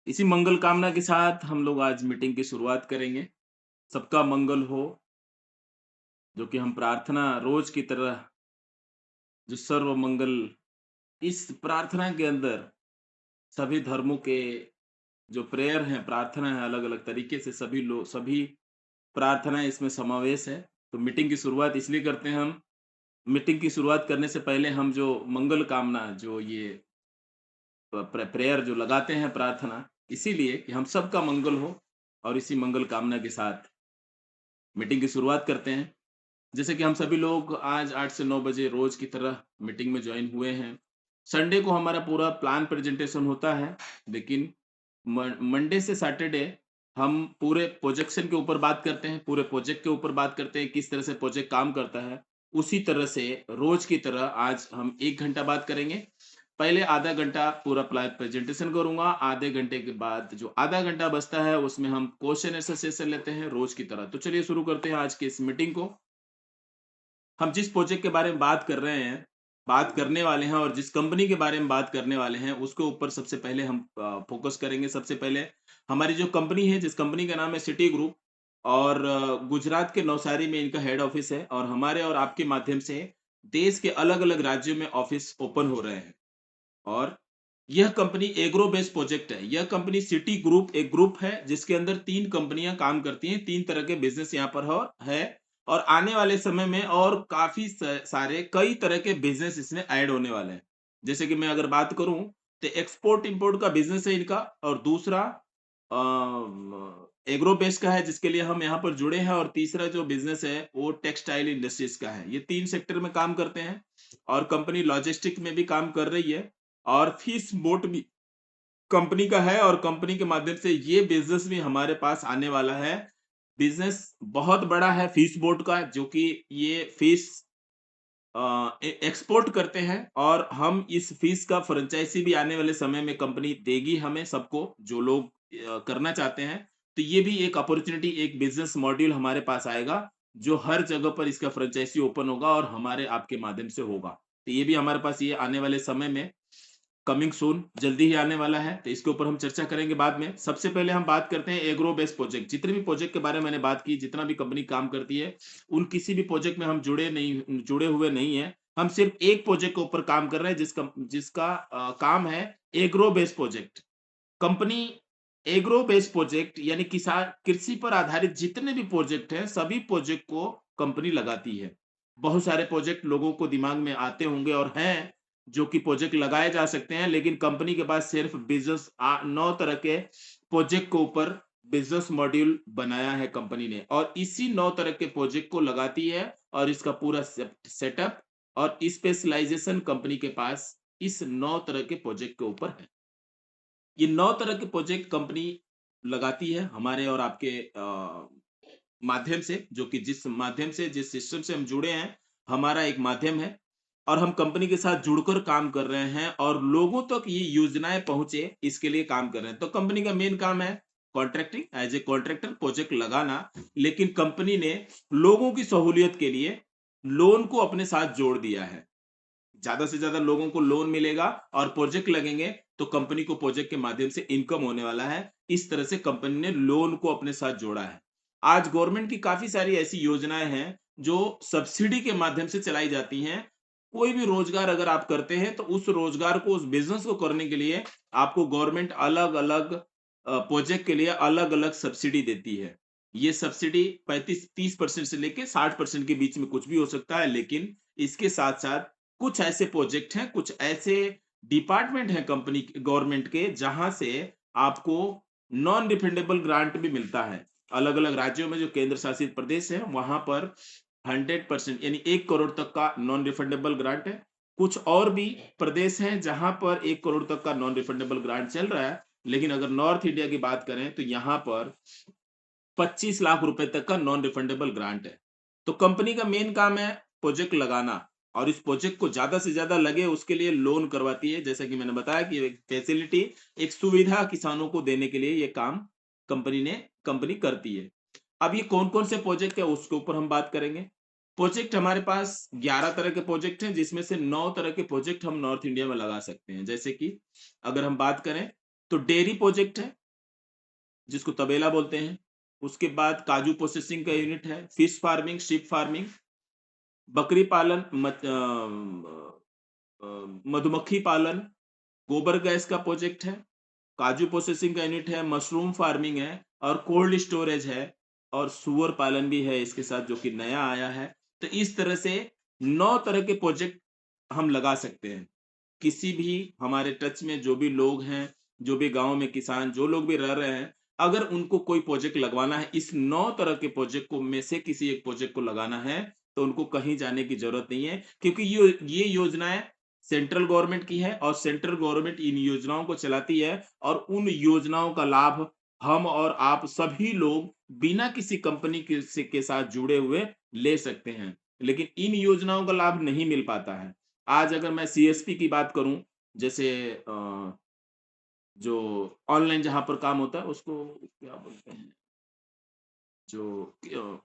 इसी मंगल कामना के साथ हम लोग आज मीटिंग की शुरुआत करेंगे। सबका मंगल हो, जो कि हम प्रार्थना रोज की तरह जो सर्व मंगल इस प्रार्थना के अंदर सभी धर्मों के जो प्रेयर हैं, प्रार्थना है अलग-अलग तरीके से सभी प्रार्थनाएँ इसमें समावेश है। तो मीटिंग की शुरुआत इसलिए करते हैं हम, मीटिंग की शुरुआत करने से पहले हम जो मंगल कामना जो ये प्रेयर जो लगाते हैं प्रार्थना, इसीलिए कि हम सबका मंगल हो और इसी मंगल कामना के साथ मीटिंग की शुरुआत करते हैं। जैसे कि हम सभी लोग आज 8 से 9 बजे रोज की तरह मीटिंग में ज्वाइन हुए हैं। संडे को हमारा पूरा प्लान प्रेजेंटेशन होता है, लेकिन मंडे से सैटरडे हम पूरे प्रोजेक्शन के ऊपर बात करते हैं, पूरे प्रोजेक्ट के ऊपर बात करते हैं, किस तरह से प्रोजेक्ट काम करता है। उसी तरह से रोज की तरह आज हम 1 घंटा बात करेंगे। पहले आधा घंटा पूरा प्रेजेंटेशन करूँगा, आधे घंटे के बाद जो आधा घंटा बचता है उसमें हम क्वेश्चन आंसर सेशन लेते हैं रोज की तरह। तो चलिए शुरू करते हैं आज की इस मीटिंग को। हम जिस प्रोजेक्ट के बारे में बात कर रहे हैं, बात करने वाले हैं और जिस कंपनी के बारे में बात करने वाले हैं, उसके ऊपर सबसे पहले हम फ़ोकस करेंगे। सबसे पहले हमारी जो कंपनी है, जिस कंपनी का नाम है सिटी ग्रुप और गुजरात के नवसारी में इनका हेड ऑफ़िस है और हमारे और आपके माध्यम से देश के अलग-अलग राज्यों में ऑफ़िस ओपन हो रहे हैं। और यह कंपनी एग्रो बेस्ड प्रोजेक्ट है। यह कंपनी सिटी ग्रुप एक ग्रुप है जिसके अंदर 3 कंपनियाँ काम करती हैं, 3 तरह के बिज़नेस यहाँ पर हो है और आने वाले समय में और काफ़ी सारे कई तरह के बिज़नेस इसमें ऐड होने वाले हैं। जैसे कि मैं अगर बात करूँ तो एक्सपोर्ट-इम्पोर्ट का बिज़नेस है इनका और दूसरा एग्रो बेस्ड का है जिसके लिए हम यहाँ पर जुड़े हैं और तीसरा जो बिज़नेस है वो टेक्सटाइल इंडस्ट्रीज़ का है। ये 3 सेक्टर में काम करते हैं और कंपनी लॉजिस्टिक में भी काम कर रही है। और फिश बोट भी कंपनी का है और कंपनी के माध्यम से ये बिज़नेस भी हमारे पास आने वाला है। बिज़नेस बहुत बड़ा है फिश बोट का जो कि ये फिश एक्सपोर्ट करते हैं और हम इस फिश का फ्रेंचाइज़ी भी आने वाले समय में कंपनी देगी हमें सबको जो लोग करना चाहते हैं। तो ये भी एक अपॉर्च्युनिटी एक बिज़नेस मॉड्यूल हमारे पास आएगा, जो हर जगह पर इसका फ्रेंचाइज़ी ओपन होगा और हमारे आपके माध्यम से होगा। तो ये भी हमारे पास ये आने वाले समय में कमिंग सून जल्दी ही आने वाला है, तो इसके ऊपर हम चर्चा करेंगे बाद में। सबसे पहले हम बात करते हैं एग्रो बेस्ड प्रोजेक्ट। जितने भी प्रोजेक्ट के बारे में मैंने बात की, जितना भी कंपनी काम करती है, उन किसी भी प्रोजेक्ट में हम जुड़े हुए नहीं हैं। हम सिर्फ़ एक प्रोजेक्ट के ऊपर काम कर रहे हैं जिसका काम है agro based project. Company agro based project यानी कृषि पर आधारित जितने भी प्रोजेक्ट हैं, सभी प्रोजेक्ट को कंपनी लगाती है। बहुत सारे प्रोजेक्ट लोगों को दिमाग में आते होंगे और हैं, जो कि प्रोजेक्ट लगाए जा सकते हैं, लेकिन कंपनी के पास सिर्फ 9 तरह के प्रोजेक्ट के ऊपर बिज़नेस मॉड्यूल बनाया है कंपनी ने और इसी 9 तरह के प्रोजेक्ट को लगाती है और इसका पूरा सेटअप और स्पेशलाइज़ेशन कंपनी के पास इस 9 तरह के प्रोजेक्ट के ऊपर है। ये 9 तरह के प्रोजेक्ट कंपनी लगाती है हमारे और आपके माध्यम से, जो कि जिस सिस्टम से हम जुड़े हैं, हमारा एक माध्यम है और हम कंपनी के साथ जुड़कर काम कर रहे हैं और लोगों तक ये योजनाएँ पहुँचे, इसके लिए काम कर रहे हैं। तो कंपनी का मेन काम है contracting, as a contractor project लगाना, लेकिन कंपनी ने लोगों की सहूलियत के लिए लोन को अपने साथ जोड़ दिया है। ज़्यादा से ज़्यादा लोगों को लोन मिलेगा और प्रोजेक्ट लगेंगे, तो कंपनी को प्रोजेक्ट के माध्यम से इनकम होने वाला है। इस तरह से कंपनी ने लोन को अपने साथ जोड़ा है। आज गवर्नमेंट की काफ़ी सारी ऐसी योजनाएँ हैं, जो सब्सिडी के माध्यम से चलाई जाती हैं। कोई भी रोज़गार अगर आप करते हैं, तो उस रोज़गार को, उस बिज़नेस को करने के लिए आपको गवर्नमेंट अलग-अलग प्रोजेक्ट के लिए अलग-अलग सब्सिडी देती है। ये सब्सिडी 35-30% से लेके 60% के बीच में कुछ भी हो सकता है, लेकिन इसके साथ-साथ कुछ ऐसे प्रोजेक्ट हैं, कुछ ऐसे डिपार्टमेंट हैं कंपनी गवर्नमेंट के जहाँ से आपको नॉन रिफंडेबल ग्रांट भी मिलता है। अलग-अलग राज्यों में जो केंद्र शासित प्रदेश है, वहाँ पर 100% यानी 1 करोड़ तक का नॉन रिफंडेबल ग्रांट है। कुछ और भी प्रदेश हैं जहाँ पर 1 करोड़ तक का नॉन रिफंडेबल ग्रांट चल रहा है। लेकिन अगर नॉर्थ इंडिया की बात करें तो यहाँ पर 25 लाख रुपए तक का नॉन रिफंडेबल ग्रांट है। तो कंपनी का मेन काम है प्रोजेक्ट लगाना और इस प्रोजेक्ट को ज़्यादा से ज़्यादा लगे उसके लिए लोन करवाती है। जैसा कि मैंने बताया कि एक फैसिलिटी, एक सुविधा किसानों को देने के लिए ये काम कंपनी करती है। अब ये कौन-कौन से प्रोजेक्ट है उसके ऊपर हम बात करेंगे। प्रोजेक्ट हमारे पास 11 तरह के प्रोजेक्ट हैं जिसमें से 9 तरह के प्रोजेक्ट हम नॉर्थ इंडिया में लगा सकते हैं। जैसे कि अगर हम बात करें तो डेयरी प्रोजेक्ट है, जिसको तबेला बोलते हैं। उसके बाद काजू प्रोसेसिंग का यूनिट है, फिश फार्मिंग, शिप फार्मिंग, बकरी पालन, मधुमक्खी पालन, गोबर गैस का प्रोजेक्ट है, काजू प्रोसेसिंग का यूनिट है, मशरूम फार्मिंग है और कोल्ड स्टोरेज है और सुअर पालन भी है इसके साथ, जो कि नया आया है। तो इस तरह से 9 तरह के प्रोजेक्ट हम लगा सकते हैं। किसी भी हमारे टच में जो भी लोग हैं, जो भी गाँव में किसान जो लोग भी रह रहे हैं, अगर उनको कोई प्रोजेक्ट लगवाना है, इस 9 तरह के प्रोजेक्ट को में से किसी एक प्रोजेक्ट को लगाना है, तो उनको कहीं जाने की ज़रूरत नहीं है, क्योंकि ये योजनाएँ सेंट्रल गवर्नमेंट की है और सेंट्रल गवर्नमेंट इन योजनाओं को चलाती है और उन योजनाओं का लाभ हम और आप सभी लोग बिना किसी कंपनी के साथ जुड़े हुए ले सकते हैं। लेकिन इन योजनाओं का लाभ नहीं मिल पाता है। आज अगर मैं सीएसपी की बात करूँ, जैसे जो ऑनलाइन जहाँ पर काम होता है उसको क्या बोलते हैं? जो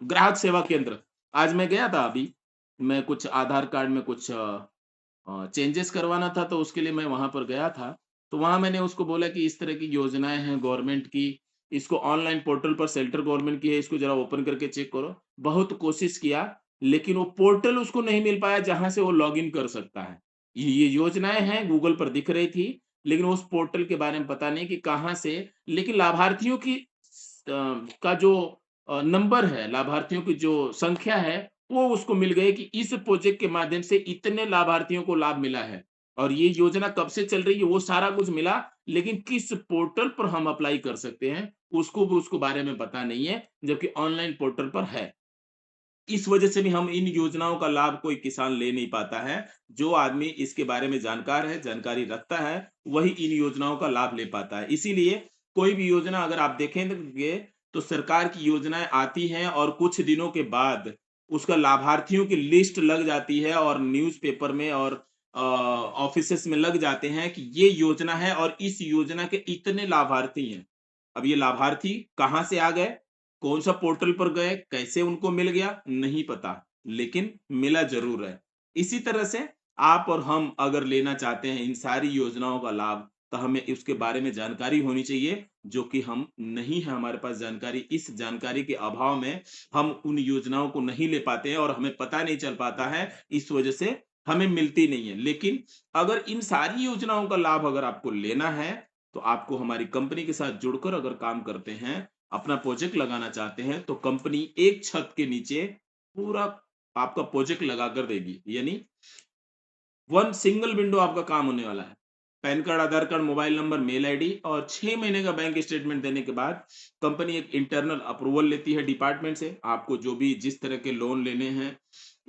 ग्राहक सेवा केंद्र। आज मैं गया था अभी, मैं कुछ आधार कार्ड में कुछ चेंजेस करवाना था, तो उसके लिए मैं वहाँ पर गया था। तो वहाँ मैंने उसको बोला कि इस तरह की योजनाएँ हैं गवर्नमेंट की, इसको ऑनलाइन पोर्टल पर सेंट्रल गवर्नमेंट की है, इसको ज़रा ओपन करके चेक करो। बहुत कोशिश किया, लेकिन वो पोर्टल उसको नहीं मिल पाया जहाँ से वो लॉगिन कर सकता है। ये योजनाएँ हैं, गूगल पर दिख रही थी, लेकिन उस पोर्टल के बारे में पता नहीं कि कहाँ से, लेकिन लाभार्थियों की का जो नंबर है, लाभार्थियों की जो संख्या है, वो उसको मिल गए कि इस प्रोजेक्ट के माध्यम से इतने लाभार्थियों को लाभ मिला है और ये योजना कब से चल रही है वो सारा कुछ मिला, लेकिन किस पोर्टल पर हम अप्लाई कर सकते हैं उसको भी उसको बारे में पता नहीं है, जबकि ऑनलाइन पोर्टल पर है। इस वजह से भी हम इन योजनाओं का लाभ कोई किसान ले नहीं पाता है। जो आदमी इसके बारे में जानकार है, जानकारी रखता है, वही इन योजनाओं का लाभ ले पाता है। इसीलिए कोई भी योजना अगर आप देखेंगे, तो सरकार की योजनाएँ आती हैं और कुछ दिनों के बाद उसका लाभार्थियों की लिस्ट लग जाती है और न्यूज़पेपर में और ऑफ़िसेज़ में लग जाते हैं कि ये योजना है और इस योजना के इतने लाभार्थी हैं। अब ये लाभार्थी कहाँ से आ गए? कौन-सा पोर्टल पर गए, कैसे उनको मिल गया, नहीं पता, लेकिन मिला ज़रूर है। इसी तरह से आप और हम अगर लेना चाहते हैं इन सारी योजनाओं का लाभ, तो हमें उसके बारे में जानकारी होनी चाहिए, जो कि हम नहीं है हमारे पास जानकारी। इस जानकारी के अभाव में हम उन योजनाओं को नहीं ले पाते हैं और हमें पता नहीं चल पाता है, इस वजह से हमें मिलती नहीं है। लेकिन अगर इन सारी योजनाओं का लाभ अगर आपको लेना है, तो आपको हमारी कंपनी के साथ जुड़कर अगर काम करते हैं, अपना प्रोजेक्ट लगाना चाहते हैं, तो कंपनी एक छत के नीचे पूरा आपका प्रोजेक्ट लगा कर देगी। यानी वन सिंगल विंडो आपका काम होने वाला है। PAN card, Aadhaar card, mobile number, mail ID और 6 महीने का बैंक स्टेटमेंट देने के बाद कंपनी एक इंटरनल अप्रूवल लेती है डिपार्टमेंट से। आपको जो भी जिस तरह के लोन लेने हैं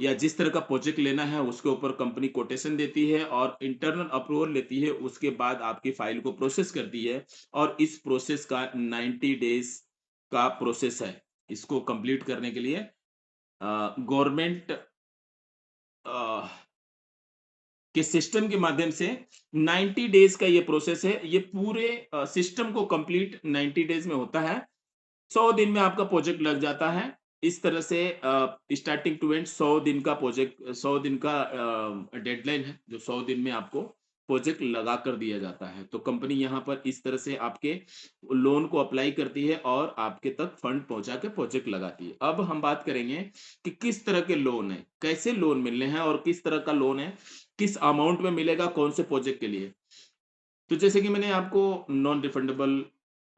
या जिस तरह का प्रोजेक्ट लेना है, उसके ऊपर कंपनी कोटेशन देती है और इंटरनल अप्रूवल लेती है। उसके बाद आपकी फाइल को प्रोसेस करती है और इस प्रोसेस का 90 डेज़ का प्रोसेस है। इसको कंप्लीट करने के लिए गवर्नमेंट अ के सिस्टम के माध्यम से 90 डेज का ये प्रोसेस है। ये पूरे सिस्टम को कंप्लीट 90 डेज में होता है। 100 दिन में आपका प्रोजेक्ट लग जाता है। इस तरह से स्टार्टिंग टू एंड 100 दिन का प्रोजेक्ट, 100 दिन का डेडलाइन है, जो 100 दिन में आपको प्रोजेक्ट लगा कर दिया जाता है। तो कंपनी यहाँ पर इस तरह से आपके लोन को अप्लाई करती है और आपके तक फंड पहुँचा के प्रोजेक्ट लगाती है। अब हम बात करेंगे कि किस तरह के लोन हैं, कैसे लोन मिलने हैं और किस तरह का लोन है, किस अमाउंट में मिलेगा, कौन से प्रोजेक्ट के लिए। तो जैसे कि मैंने आपको नॉन रिफंडेबल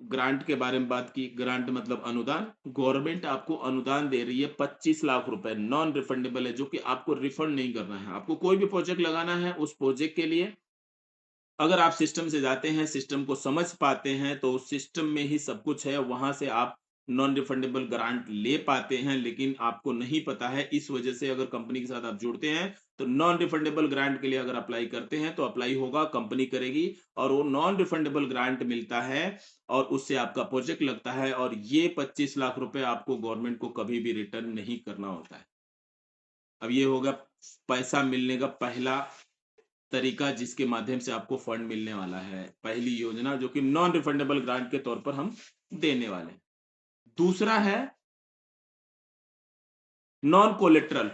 ग्रांट के बारे में बात की। ग्रांट मतलब अनुदान। गवर्नमेंट आपको अनुदान दे रही है 25 लाख रुपए, नॉन रिफंडेबल है, जो कि आपको रिफंड नहीं करना है। आपको कोई भी प्रोजेक्ट लगाना है, उस प्रोजेक्ट के लिए अगर आप सिस्टम से जाते हैं, सिस्टम को समझ पाते हैं, तो उस सिस्टम में ही सब कुछ है, वहाँ से आप नॉन रिफंडेबल ग्रांट ले पाते हैं, लेकिन आपको नहीं पता है। इस वजह से अगर कंपनी के साथ आप जुड़ते हैं, तो नॉन रिफंडेबल ग्रांट के लिए अगर अप्लाई करते हैं, तो अप्लाई होगा, कंपनी करेगी और वो नॉन रिफंडेबल ग्रांट मिलता है और उससे आपका प्रोजेक्ट लगता है और ये 25 लाख रुपए आपको गवर्नमेंट को कभी भी रिटर्न नहीं करना होता है। अब ये होगा पैसा मिलने का पहला तरीका, जिसके माध्यम से आपको फंड मिलने वाला है। पहली योजना जो कि नॉन रिफंडेबल ग्रांट के तौर पर हम देने वाले हैं। दूसरा है नॉन कोलेटरल,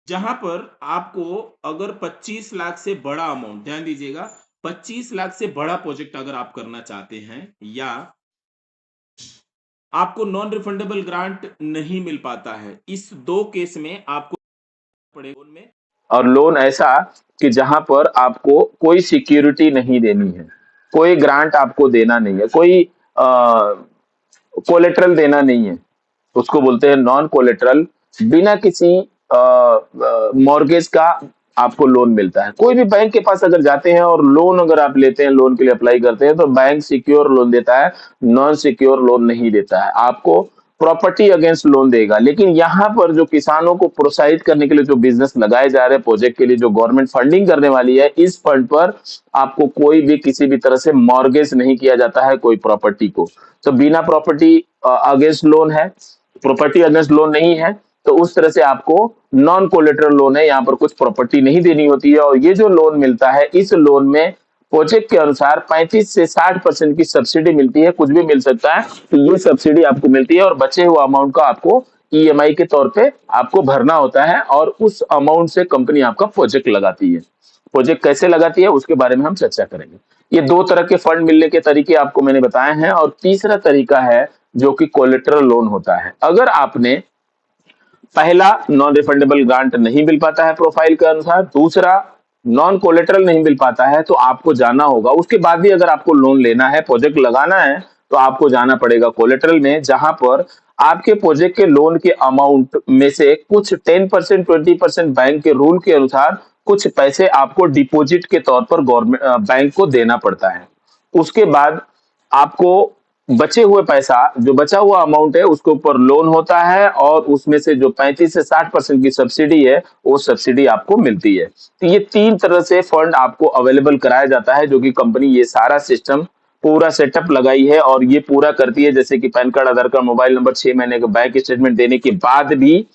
जहां पर आपको अगर 25 लाख से बड़ा अमाउंट, ध्यान दीजिएगा, 25 लाख से बड़ा प्रोजेक्ट अगर आप करना चाहते हैं या आपको नॉन रिफंडेबल ग्रांट नहीं मिल पाता है, इस 2 केस में आपको पड़ेगा लोन में। और लोन ऐसा कि जहां पर आपको कोई सिक्योरिटी नहीं देनी है, कोई ग्रांट आपको देना नहीं है, कोई कोलेटरल देना नहीं है, उसको बोलते हैं नॉन कोलेटरल। बिना किसी मॉर्गेज का आपको लोन मिलता है। कोई भी बैंक के पास अगर जाते हैं और लोन अगर आप लेते हैं, लोन के लिए अप्लाई करते हैं, तो बैंक सिक्योर लोन देता है, नॉन सिक्योर लोन नहीं देता है। आपको प्रॉपर्टी अगेंस्ट लोन देगा। लेकिन यहाँ पर जो किसानों को प्रोत्साहित करने के लिए जो बिजनेस लगाए जा रहे हैं, प्रोजेक्ट के लिए जो गवर्नमेंट फंडिंग करने वाली है, इस फंड पर आपको कोई भी किसी भी तरह से मॉर्गेज नहीं किया जाता है कोई प्रॉपर्टी को। तो बिना प्रॉपर्टी अगेंस्ट लोन है, प्रॉपर्टी अगेंस्ट लोन नहीं है, तो उस तरह से आपको नॉन कोलेटरल लोन है, यहाँ पर कुछ प्रॉपर्टी नहीं देनी होती है। और ये जो लोन मिलता है, इस लोन में प्रोजेक्ट के अनुसार 35 से 60% की सब्सिडी मिलती है, कुछ भी मिल सकता है। तो ये सब्सिडी आपको मिलती है और बचे हुए अमाउंट का आपको ईएमआई के तौर पे आपको भरना होता है, और उस अमाउंट से कंपनी आपका प्रोजेक्ट लगाती है। प्रोजेक्ट कैसे लगाती है उसके बारे में हम चर्चा करेंगे। ये 2 तरह के फंड मिलने के तरीके आपको मैंने बताए हैं। और तीसरा तरीका है जो कि कोलेटरल लोन होता है। अगर आपने पहला नॉन रिफंडेबल ग्रांट नहीं मिल पाता है प्रोफाइल के अनुसार, दूसरा नॉन कोलेटरल नहीं मिल पाता है, तो आपको जाना होगा। उसके बाद भी अगर आपको लोन लेना है, प्रोजेक्ट लगाना है, तो आपको जाना पड़ेगा कोलेटरल में, जहां पर आपके प्रोजेक्ट के लोन के अमाउंट में से कुछ 10% 20% बैंक के रूल के अनुसार कुछ पैसे आपको डिपॉजिट के तौर पर गवर्नमेंट बैंक को देना पड़ता है। उसके बाद आपको बचे हुए पैसा, जो बचा हुआ अमाउंट है, उसके ऊपर लोन होता है, और उसमें से जो 35 से 60% की सब्सिडी है, वो सब्सिडी आपको मिलती है। तो ये 3 तरह से फंड आपको अवेलेबल कराया जाता है, जो कि कंपनी ये सारा सिस्टम पूरा सेटअप लगाई है और ये पूरा करती है। जैसे कि pan card, Aadhaar card, mobile number, 6 महीने का बैंक स्टेटमेंट देने के बाद भी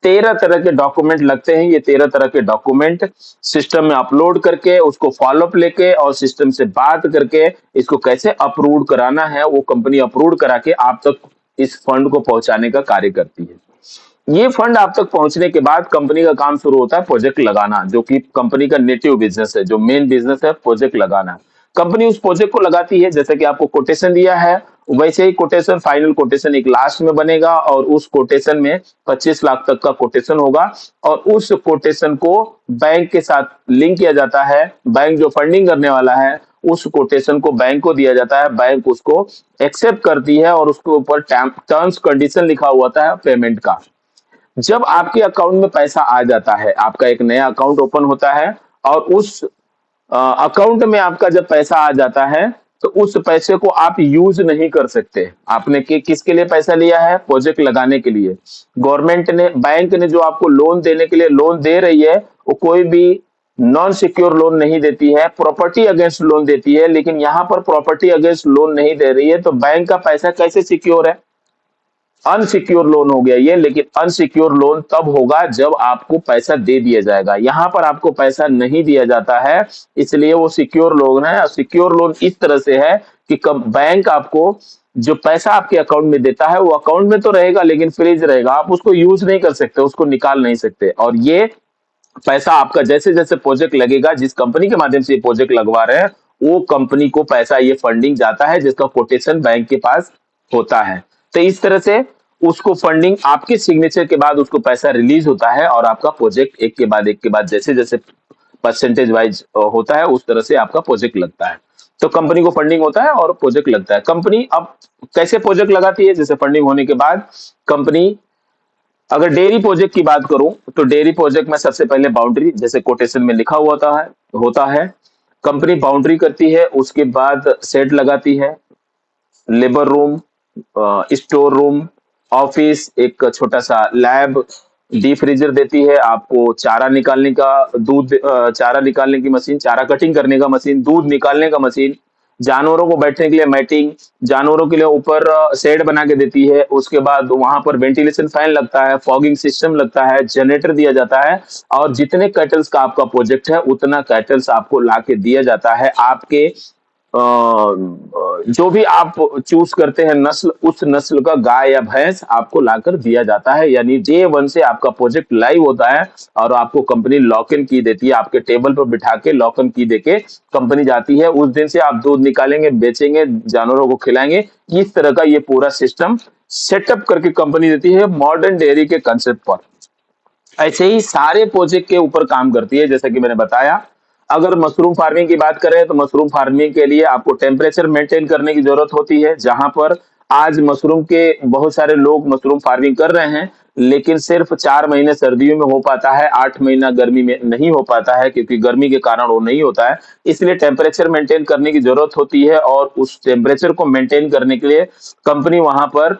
13 तरह के डॉक्यूमेंट लगते हैं। ये 13 तरह के डॉक्यूमेंट सिस्टम में अपलोड करके, उसको फॉलोअप लेके और सिस्टम से बात करके इसको कैसे अप्रूव कराना है, वो कंपनी अप्रूव करा के आप तक इस फंड को पहुंचाने का कार्य करती है। ये फंड आप तक पहुंचने के बाद कंपनी का काम शुरू होता है प्रोजेक्ट लगाना, जो कि कंपनी का नेटिव बिजनेस है, जो मेन बिजनेस है प्रोजेक्ट लगाना। कंपनी उस प्रोजेक्ट को लगाती है, जैसे कि आपको कोटेशन दिया है, वैसे ही कोटेशन, फाइनल कोटेशन एक लास्ट में बनेगा, और उस कोटेशन में 25 लाख तक का कोटेशन होगा। और उस कोटेशन को बैंक के साथ लिंक किया जाता है। बैंक जो फंडिंग करने वाला है, उस कोटेशन को बैंक को दिया जाता है, बैंक उसको एक्सेप्ट करती है, और उसके ऊपर टर्म्स कंडीशन लिखा हुआ होता है पेमेंट का। जब आपके अकाउंट में पैसा आ जाता है, आपका एक नया अकाउंट ओपन होता है, और उस अकाउंट में आपका जब पैसा आ जाता है, तो उस पैसे को आप यूज नहीं कर सकते। आपने किसके लिए पैसा लिया है? प्रोजेक्ट लगाने के लिए। गवर्नमेंट ने, बैंक ने जो आपको लोन देने के लिए लोन दे रही है, वो कोई भी नॉन सिक्योर लोन नहीं देती है, प्रॉपर्टी अगेंस्ट लोन देती है। लेकिन यहाँ पर प्रॉपर्टी अगेंस्ट लोन नहीं दे रही है, तो बैंक का पैसा कैसे सिक्योर है? अनसिक्योर लोन हो गया ये। लेकिन अनसिक्योर लोन तब होगा जब आपको पैसा दे दिया जाएगा। यहां पर आपको पैसा नहीं दिया जाता है, इसलिए वो सिक्योर लोन है। सिक्योर लोन इस तरह से है कि कब बैंक आपको जो पैसा आपके अकाउंट में देता है, वो अकाउंट में तो रहेगा लेकिन फ्रीज रहेगा, आप उसको यूज नहीं कर सकते, उसको निकाल नहीं सकते। और ये पैसा आपका जैसे जैसे प्रोजेक्ट लगेगा, जिस कंपनी के माध्यम से ये प्रोजेक्ट लगवा रहे हैं, वो कंपनी को पैसा, ये फंडिंग जाता है, जिसका कोटेशन बैंक के पास होता है। तो इस तरह से उसको फंडिंग आपके सिग्नेचर के बाद उसको पैसा रिलीज होता है, और आपका प्रोजेक्ट एक के बाद जैसे जैसे परसेंटेज वाइज होता है, उस तरह से आपका प्रोजेक्ट लगता है। तो कंपनी को फंडिंग होता है और प्रोजेक्ट लगता है। कंपनी अब कैसे प्रोजेक्ट लगाती है? जैसे फंडिंग होने के बाद कंपनी, अगर डेयरी प्रोजेक्ट की बात करूं, तो डेयरी प्रोजेक्ट में सबसे पहले बाउंड्री, जैसे कोटेशन में लिखा हुआ होता है, कंपनी बाउंड्री करती है, उसके बाद शेड लगाती है, labour room, store room, office, एक छोटा सा लैब, डीप फ्रीजर देती है आपको, चारा निकालने का, चारा निकालने की मशीन, चारा कटिंग करने का मशीन, दूध निकालने का मशीन, जानवरों को बैठने के लिए मैटिंग, जानवरों के लिए ऊपर शेड बना के देती है। उसके बाद वहां पर वेंटिलेशन फैन लगता है, फॉगिंग सिस्टम लगता है, जनरेटर दिया जाता है, और जितने कैटल्स का आपका प्रोजेक्ट है, उतना कैटल्स आपको ला के दिया जाता है आपके जो भी आप चूज करते हैं नस्ल, उस नस्ल का गाय या भैंस आपको लाकर दिया जाता है। यानी डे वन से आपका प्रोजेक्ट लाइव होता है और आपको कंपनी लॉक इन की देती है, आपके टेबल पर बिठा के लॉक इन की देके कंपनी जाती है। उस दिन से आप दूध निकालेंगे, बेचेंगे, जानवरों को खिलाएंगे। इस तरह का ये पूरा सिस्टम सेटअप करके कंपनी देती है मॉडर्न डेयरी के कंसेप्ट पर। ऐसे ही सारे प्रोजेक्ट के ऊपर काम करती है। जैसे कि मैंने बताया, अगर मशरूम फार्मिंग की बात करें तो मशरूम फार्मिंग के लिए आपको टेम्परेचर मेंटेन करने की जरूरत होती है। जहां पर आज मशरूम के बहुत सारे लोग मशरूम फार्मिंग कर रहे हैं, लेकिन सिर्फ 4 महीने सर्दियों में हो पाता है, 8 महीना गर्मी में नहीं हो पाता है, क्योंकि गर्मी के कारण वो नहीं होता है। इसलिए टेम्परेचर मेंटेन करने की जरूरत होती है, और उस टेम्परेचर को मेंटेन करने के लिए कंपनी वहां पर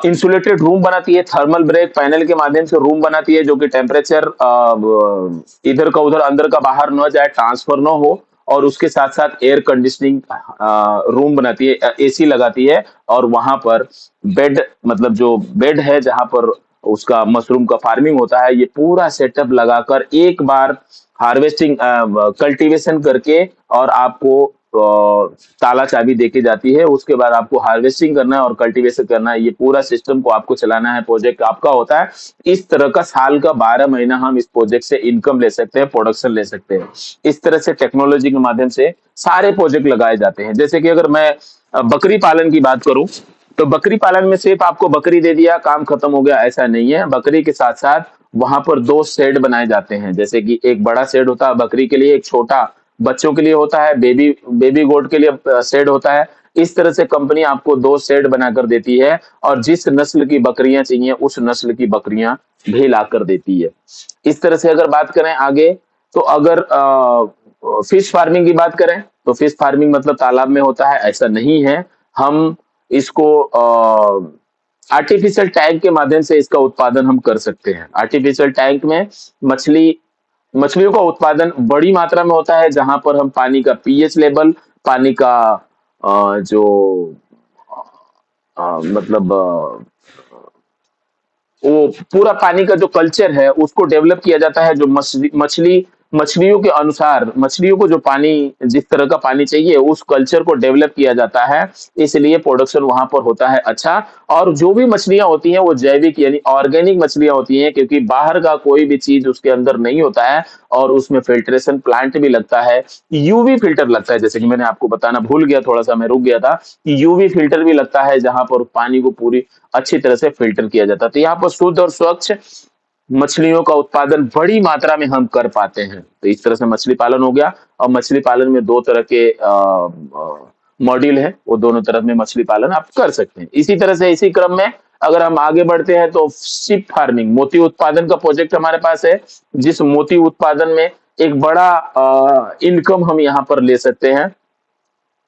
इंसुलेटेड रूम बनाती है, थर्मल ब्रेक पैनल के माध्यम से रूम बनाती है, जो कि टेम्परेचर इधर का उधर, अंदर का बाहर न जाए, ट्रांसफर न हो। और उसके साथ साथ एयर कंडीशनिंग रूम बनाती है, एसी लगाती है। और वहां पर बेड, मतलब जो बेड है जहां पर उसका मशरूम का फार्मिंग होता है, ये पूरा सेटअप लगाकर एक बार हार्वेस्टिंग, कल्टीवेशन करके और आपको ताला चाबी देके जाती है। उसके बाद आपको हार्वेस्टिंग करना है और कल्टीवेशन करना है। ये पूरा सिस्टम को आपको चलाना है, प्रोजेक्ट आपका होता है। इस तरह का साल का 12 महीना हम इस प्रोजेक्ट से इनकम ले सकते हैं, प्रोडक्शन ले सकते हैं। इस तरह से टेक्नोलॉजी के माध्यम से सारे प्रोजेक्ट लगाए जाते हैं। जैसे कि अगर मैं बकरी पालन की बात करूं, तो बकरी पालन में सिर्फ आपको बकरी दे दिया, काम खत्म हो गया, ऐसा नहीं है। बकरी के साथ साथ वहां पर दो शेड बनाए जाते हैं। जैसे कि एक बड़ा शेड होता है बकरी के लिए, एक छोटा बच्चों के लिए होता है, बेबी बेबी गोट के लिए शेड होता है। इस तरह से कंपनी आपको दो शेड बनाकर देती है, और जिस नस्ल की बकरियां चाहिए उस नस्ल की बकरियां भी लाकर देती है। इस तरह से अगर बात करें आगे, तो अगर फिश फार्मिंग की बात करें, तो फिश फार्मिंग मतलब तालाब में होता है, ऐसा नहीं है। हम इसको आर्टिफिशियल टैंक के माध्यम से इसका उत्पादन हम कर सकते हैं। आर्टिफिशियल टैंक में मछली मछलियों का उत्पादन बड़ी मात्रा में होता है, जहां पर हम पानी का पीएच लेवल, पानी का जो मतलब वो पूरा पानी का जो कल्चर है उसको डेवलप किया जाता है। जो मछलियों के अनुसार, मछलियों को जो पानी, जिस तरह का पानी चाहिए, उस कल्चर को डेवलप किया जाता है। इसलिए प्रोडक्शन वहां पर होता है अच्छा। और जो भी मछलियां होती हैं वो जैविक यानी ऑर्गेनिक मछलियां होती हैं, क्योंकि बाहर का कोई भी चीज उसके अंदर नहीं होता है। और उसमें फिल्ट्रेशन प्लांट भी लगता है, यूवी फिल्टर लगता है। जैसे कि मैंने आपको बताना भूल गया, थोड़ा सा मैं रुक गया था, कि यूवी फिल्टर भी लगता है, जहां पर पानी को पूरी अच्छी तरह से फिल्टर किया जाता है। तो यहाँ पर शुद्ध और स्वच्छ मछलियों का उत्पादन बड़ी मात्रा में हम कर पाते हैं। तो इस तरह से मछली पालन हो गया। और मछली पालन में दो तरह के मॉड्यूल है, वो दोनों तरफ में मछली पालन आप कर सकते हैं। इसी तरह से इसी क्रम में अगर हम आगे बढ़ते हैं, तो शिप फार्मिंग, मोती उत्पादन का प्रोजेक्ट हमारे पास है। जिस मोती उत्पादन में एक बड़ा इनकम हम यहाँ पर ले सकते हैं,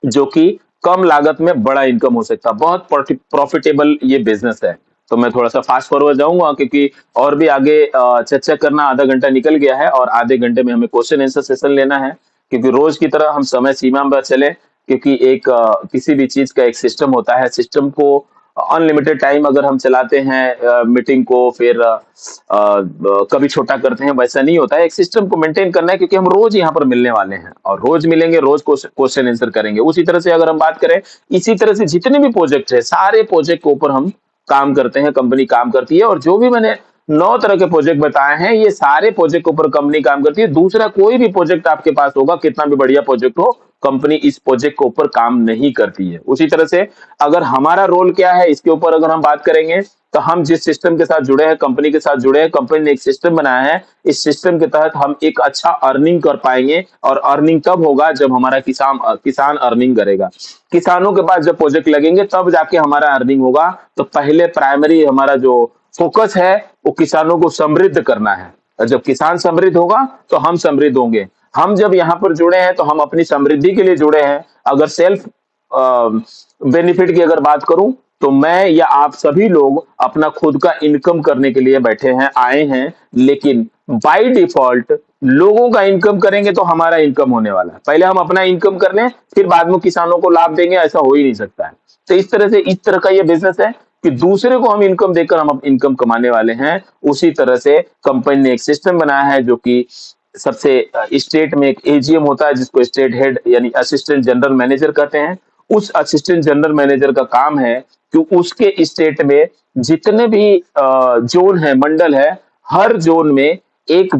जो कि कम लागत में बड़ा इनकम हो सकता है। बहुत प्रॉफिटेबल ये बिजनेस है। तो मैं थोड़ा सा फास्ट फॉरवर्ड जाऊंगा, क्योंकि और भी आगे चर्चा करना, आधा घंटा निकल गया है और आधे घंटे में हमें क्वेश्चन आंसर सेशन लेना है। क्योंकि रोज की तरह हम समय सीमा में चले, क्योंकि एक किसी भी चीज का एक सिस्टम होता है। सिस्टम को अनलिमिटेड टाइम अगर हम चलाते हैं, मीटिंग को फिर कभी छोटा करते हैं, वैसा नहीं होता है। एक सिस्टम को मेंटेन करना है, क्योंकि हम रोज यहाँ पर मिलने वाले हैं और रोज मिलेंगे, रोज क्वेश्चन आंसर करेंगे। उसी तरह से अगर हम बात करें, इसी तरह से जितने भी प्रोजेक्ट है, सारे प्रोजेक्ट के ऊपर हम काम करते हैं, कंपनी काम करती है। और जो भी मैंने 9 तरह के प्रोजेक्ट बताए हैं, ये सारे प्रोजेक्ट के ऊपर कंपनी काम करती है। दूसरा कोई भी प्रोजेक्ट आपके पास होगा, कितना भी बढ़िया प्रोजेक्ट हो, कंपनी इस प्रोजेक्ट के ऊपर काम नहीं करती है। उसी तरह से अगर हमारा रोल क्या है इसके ऊपर अगर हम बात करेंगे, तो हम जिस सिस्टम के साथ जुड़े हैं, कंपनी के साथ जुड़े हैं, कंपनी ने एक सिस्टम बनाया है। इस सिस्टम के तहत हम एक अच्छा अर्निंग कर पाएंगे, और अर्निंग तब होगा जब हमारा किसान अर्निंग करेगा। किसानों के पास जब प्रोजेक्ट लगेंगे तब जाके हमारा अर्निंग होगा। तो पहले प्राइमरी हमारा जो फोकस है वो किसानों को समृद्ध करना है। और जब किसान समृद्ध होगा तो हम समृद्ध होंगे। हम जब यहाँ पर जुड़े हैं तो हम अपनी समृद्धि के लिए जुड़े हैं। अगर सेल्फ बेनिफिट की अगर बात करूं, तो मैं या आप सभी लोग अपना खुद का इनकम करने के लिए बैठे हैं, आए हैं। लेकिन बाय डिफॉल्ट लोगों का इनकम करेंगे तो हमारा इनकम होने वाला है। पहले हम अपना इनकम कर लें, फिर बाद में किसानों को लाभ देंगे, ऐसा हो ही नहीं सकता है। तो इस तरह का ये बिजनेस है कि दूसरे को हम इनकम देकर हम इनकम कमाने वाले हैं। उसी तरह से कंपनी ने एक सिस्टम बनाया है, जो कि सबसे स्टेट में एक एजीएम होता है जिसको स्टेट हेड यानी असिस्टेंट जनरल मैनेजर कहते हैं। उस असिस्टेंट जनरल मैनेजर का काम है कि उसके स्टेट में जितने भी जोन है, मंडल है, हर जोन में एक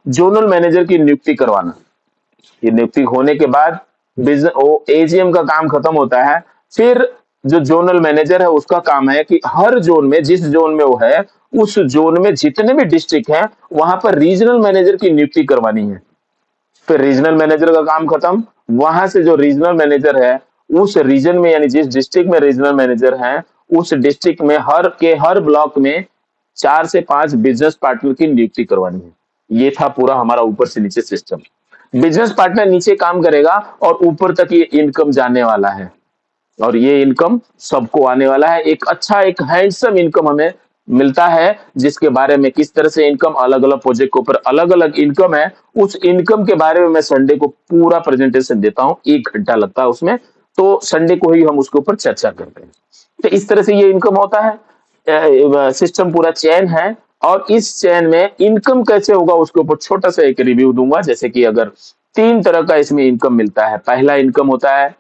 जोनल मैनेजर की नियुक्ति करवाना। ये नियुक्ति होने के बाद बिजनेस वो एजीएम का काम खत्म होता है। फिर जो जोनल मैनेजर है उसका काम है कि हर जोन में, जिस जोन में वो है, उस जोन में जितने भी डिस्ट्रिक्ट हैं वहां पर रीजनल मैनेजर की नियुक्ति करवानी है। फिर रीजनल मैनेजर का काम खत्म। वहां से जो रीजनल मैनेजर है उस रीजन में यानी जिस डिस्ट्रिक्ट में रीजनल मैनेजर है उस डिस्ट्रिक्ट में हर ब्लॉक में 4 से 5 बिजनेस पार्टनर की नियुक्ति करवानी है। ये था पूरा हमारा ऊपर से नीचे सिस्टम। बिजनेस पार्टनर नीचे काम करेगा और ऊपर तक ये इनकम जाने वाला है, और ये इनकम सबको आने वाला है। एक अच्छा, एक हैंडसम इनकम हमें मिलता है, जिसके बारे में किस तरह से इनकम, अलग अलग प्रोजेक्ट के ऊपर अलग अलग इनकम है, उस इनकम के बारे में मैं संडे को पूरा प्रेजेंटेशन देता हूँ। 1 घंटा लगता है उसमें, तो संडे को ही हम उसके ऊपर चर्चा करते हैं। तो इस तरह से ये इनकम होता है। सिस्टम पूरा चेन है, और इस चेन में इनकम कैसे होगा उसके ऊपर छोटा सा एक रिव्यू दूंगा। जैसे कि अगर 3 तरह का इसमें इनकम मिलता है। पहला इनकम होता है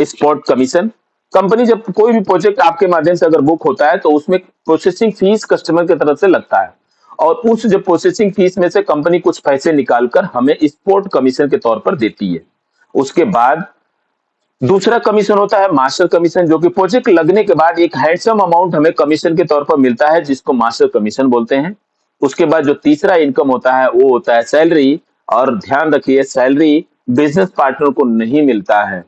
स्पॉट कमीशन। कंपनी जब कोई भी प्रोजेक्ट आपके माध्यम से अगर बुक होता है तो उसमें प्रोसेसिंग फीस कस्टमर की तरफ से लगता है, और उस जो प्रोसेसिंग फीस में से कंपनी कुछ पैसे निकालकर हमें स्पॉट कमीशन के तौर पर देती है। उसके बाद दूसरा कमीशन होता है मास्टर कमीशन, जो कि प्रोजेक्ट लगने के बाद एक हैंडसम अमाउंट हमें कमीशन के तौर पर मिलता है, जिसको मास्टर कमीशन बोलते हैं। उसके बाद जो तीसरा इनकम होता है वो होता है सैलरी। और ध्यान रखिए, सैलरी बिजनेस पार्टनर को नहीं मिलता है।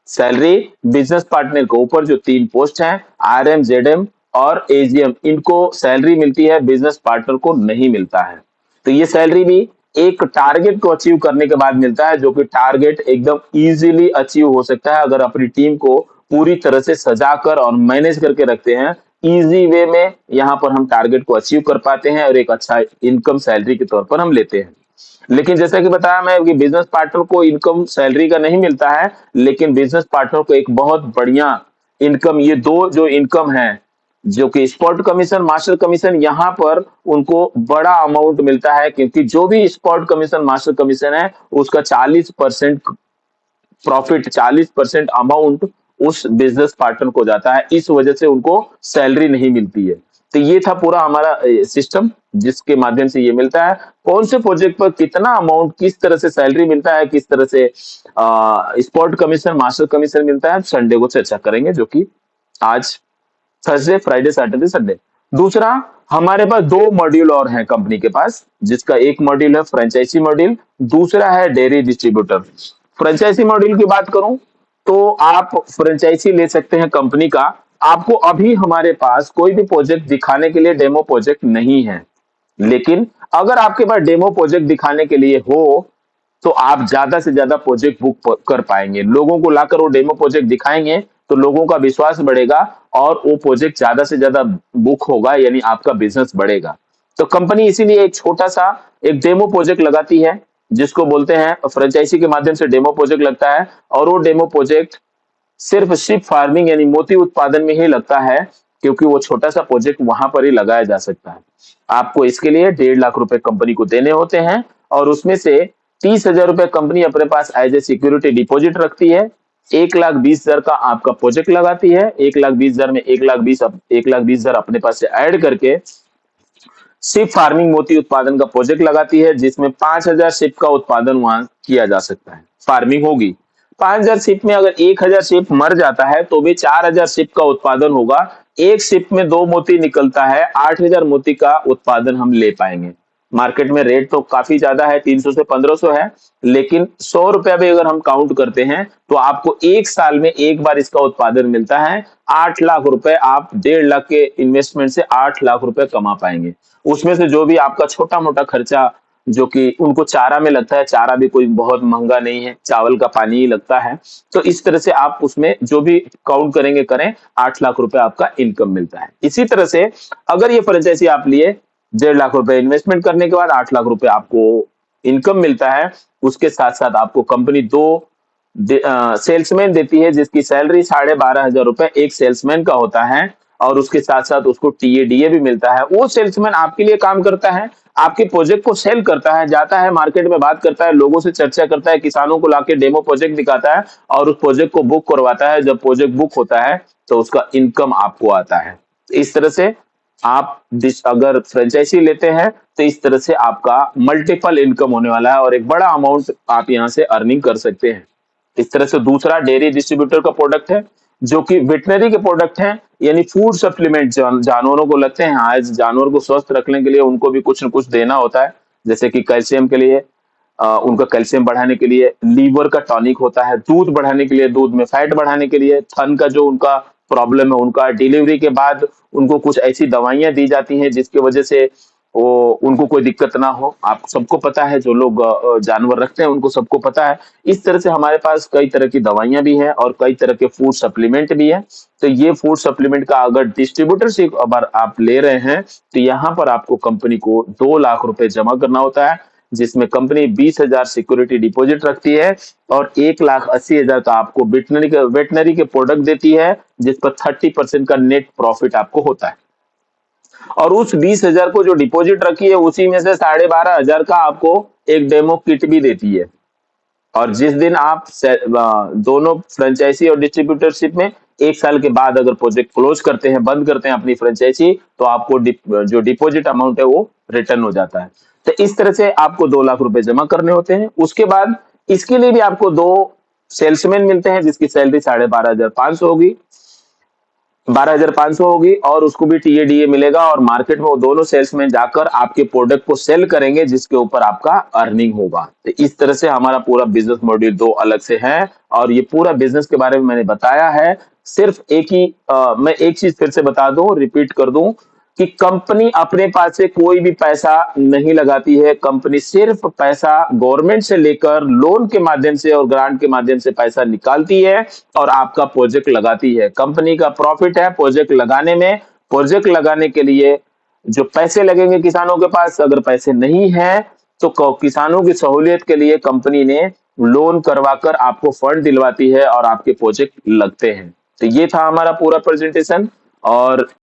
सैलरी बिजनेस पार्टनर को ऊपर जो 3 पोस्ट हैं, आरएम, जेडएम और एजीएम, इनको सैलरी मिलती है, बिजनेस पार्टनर को नहीं मिलता है। तो ये सैलरी भी एक टारगेट को अचीव करने के बाद मिलता है, जो कि टारगेट एकदम इजीली अचीव हो सकता है अगर अपनी टीम को पूरी तरह से सजाकर और मैनेज करके रखते हैं। इजी वे में यहाँ पर हम टारगेट को अचीव कर पाते हैं और एक अच्छा इनकम सैलरी के तौर पर हम लेते हैं। लेकिन जैसा कि बताया मैं कि बिजनेस पार्टनर को इनकम सैलरी का नहीं मिलता है, लेकिन बिजनेस पार्टनर को एक बहुत बढ़िया इनकम, ये दो जो इनकम है, जो कि स्पॉट कमीशन, मास्टर कमीशन, यहाँ पर उनको बड़ा अमाउंट मिलता है, क्योंकि जो भी स्पॉट कमीशन, मास्टर कमीशन है, उसका 40% प्रॉफिट, 40% अमाउंट उस बिजनेस पार्टनर को जाता है। इस वजह से उनको सैलरी नहीं मिलती है। तो ये था पूरा हमारा सिस्टम, जिसके माध्यम से ये मिलता है कौन से प्रोजेक्ट पर कितना अमाउंट, किस तरह से सैलरी मिलता है, किस तरह से स्पॉट कमीशन, मास्टर कमीशन मिलता है। संडे को चर्चा करेंगे, जो कि आज थर्सडे, फ्राइडे, सैटरडे, संडे। दूसरा, हमारे पास 2 मॉड्यूल और हैं कंपनी के पास, जिसका एक मॉड्यूल है फ्रेंचाइजी मॉड्यूल, दूसरा है डेयरी डिस्ट्रीब्यूटर। फ्रेंचाइजी मॉड्यूल की बात करूं तो आप फ्रेंचाइजी ले सकते हैं कंपनी का। आपको अभी हमारे पास कोई भी प्रोजेक्ट दिखाने के लिए डेमो प्रोजेक्ट नहीं है, लेकिन अगर आपके पास डेमो प्रोजेक्ट दिखाने के लिए हो तो आप ज्यादा से ज्यादा प्रोजेक्ट बुक कर पाएंगे। लोगों को लाकर वो डेमो प्रोजेक्ट दिखाएंगे तो लोगों का विश्वास बढ़ेगा और वो प्रोजेक्ट ज्यादा से ज्यादा बुक होगा, यानी आपका बिजनेस बढ़ेगा। तो कंपनी इसीलिए एक छोटा सा एक डेमो प्रोजेक्ट लगाती है, जिसको बोलते हैं फ्रेंचाइजी के माध्यम से डेमो प्रोजेक्ट लगता है। और वो डेमो प्रोजेक्ट सिर्फ शिप फार्मिंग यानी मोती उत्पादन में ही लगता है, क्योंकि वो छोटा सा प्रोजेक्ट वहां पर ही लगाया जा सकता है। आपको इसके लिए 1.5 लाख रुपए कंपनी को देने होते हैं, और उसमें से 30,000 रुपए कंपनी अपने पास एज ए सिक्योरिटी डिपॉजिट रखती है। 1,20,000 का आपका प्रोजेक्ट लगाती है। 1,20,000 में 1,20,000 अपने पास से ऐड करके शिप फार्मिंग मोती उत्पादन का प्रोजेक्ट लगाती है, जिसमें 5,000 शिप का उत्पादन वहां किया जा सकता है, फार्मिंग होगी। 5,000 शिप में अगर 1,000 शिप मर जाता है तो भी 4,000 शिप का उत्पादन होगा। एक शिप में 2 मोती निकलता है, 8,000 मोती का उत्पादन हम ले पाएंगे। मार्केट में रेट तो काफी ज्यादा है, 300 से 1,500 है, लेकिन 100 रुपया भी अगर हम काउंट करते हैं तो आपको 1 साल में एक बार इसका उत्पादन मिलता है। 8 लाख रुपए, आप 1.5 लाख के इन्वेस्टमेंट से 8 लाख रुपए कमा पाएंगे। उसमें से जो भी आपका छोटा मोटा खर्चा, जो कि उनको चारा में लगता है, चारा भी कोई बहुत महंगा नहीं है, चावल का पानी ही लगता है। तो इस तरह से आप उसमें जो भी काउंट करेंगे करें, 8 लाख रुपए आपका इनकम मिलता है। इसी तरह से अगर ये फ्रेंचाइजी आप लिए, 1.5 लाख रुपए इन्वेस्टमेंट करने के बाद 8 लाख रुपए आपको इनकम मिलता है। उसके साथ साथ आपको कंपनी 2 सेल्समैन देती है, जिसकी सैलरी 12,500 रुपए एक सेल्समैन का होता है। और उसके साथ-साथ उसको टीएडीए भी मिलता है। वो सेल्समैन आपके लिए काम करता है, आपके प्रोजेक्ट को सेल करता है, जाता है मार्केट में बात करता है, लोगों से चर्चा करता है, किसानों को लाके डेमो प्रोजेक्ट दिखाता है और उस प्रोजेक्ट को बुक करवाता है। जब प्रोजेक्ट बुक होता है, तो उसका इनकम आपको आता है। इस तरह से आप अगर फ्रेंचाइजी लेते हैं, तो इस तरह से आपका मल्टीपल इनकम होने वाला है और एक बड़ा अमाउंट आप यहाँ से अर्निंग कर सकते हैं। इस तरह से दूसरा डेयरी डिस्ट्रीब्यूटर का प्रोडक्ट है, जो कि वेटनरी के प्रोडक्ट हैं, यानी फूड सप्लीमेंट जानवरों को लगते हैं। आज जानवर को स्वस्थ रखने के लिए उनको भी कुछ न कुछ देना होता है, जैसे कि कैल्शियम के लिए उनका कैल्शियम बढ़ाने के लिए, लीवर का टॉनिक होता है, दूध बढ़ाने के लिए, दूध में फैट बढ़ाने के लिए, थन का जो उनका प्रॉब्लम है, उनका डिलीवरी के बाद उनको कुछ ऐसी दवाइयाँ दी जाती हैं जिसकी वजह से वो उनको कोई दिक्कत ना हो। आप सबको पता है, जो लोग जानवर रखते हैं उनको सबको पता है। इस तरह से हमारे पास कई तरह की दवाइयाँ भी हैं और कई तरह के फूड सप्लीमेंट भी हैं। तो ये फूड सप्लीमेंट का अगर डिस्ट्रीब्यूटरशिप अगर आप ले रहे हैं, तो यहाँ पर आपको कंपनी को 2 लाख रुपए जमा करना होता है, जिसमें कंपनी 20,000 सिक्योरिटी डिपॉजिट रखती है और 1,80,000 का आपको वेटनरी के प्रोडक्ट देती है, जिस पर 30% का नेट प्रॉफिट आपको होता है। और उस 20,000 को जो डिपॉजिट रखी है, उसी में से 12,500 का आपको एक डेमो किट भी देती है। और जिस दिन आप दोनों फ्रेंचाइजी और डिस्ट्रीब्यूटरशिप में 1 साल के बाद अगर प्रोजेक्ट क्लोज करते हैं, बंद करते हैं अपनी फ्रेंचाइजी, तो आपको जो डिपॉजिट अमाउंट है वो रिटर्न हो जाता है। तो इस तरह से आपको 2 लाख रुपए जमा करने होते हैं। उसके बाद इसके लिए भी आपको 2 सेल्समैन मिलते हैं, जिसकी सैलरी 12,500 होगी, 12,500 होगी और उसको भी टीएडीए मिलेगा और मार्केट में वो दोनों सेल्समैन जाकर आपके प्रोडक्ट को सेल करेंगे, जिसके ऊपर आपका अर्निंग होगा। तो इस तरह से हमारा पूरा बिजनेस मॉड्यूल 2 अलग से है और ये पूरा बिजनेस के बारे में मैंने बताया है। सिर्फ एक ही मैं एक चीज फिर से बता दूं, रिपीट कर दूं कि कंपनी अपने पास से कोई भी पैसा नहीं लगाती है। कंपनी सिर्फ पैसा गवर्नमेंट से लेकर लोन के माध्यम से और ग्रांट के माध्यम से पैसा निकालती है और आपका प्रोजेक्ट लगाती है। कंपनी का प्रॉफिट है प्रोजेक्ट लगाने में। प्रोजेक्ट लगाने के लिए जो पैसे लगेंगे किसानों के पास, अगर पैसे नहीं है तो किसानों की सहूलियत के लिए कंपनी ने लोन करवाकर आपको फंड दिलवाती है और आपके प्रोजेक्ट लगते हैं। तो ये था हमारा पूरा प्रेजेंटेशन और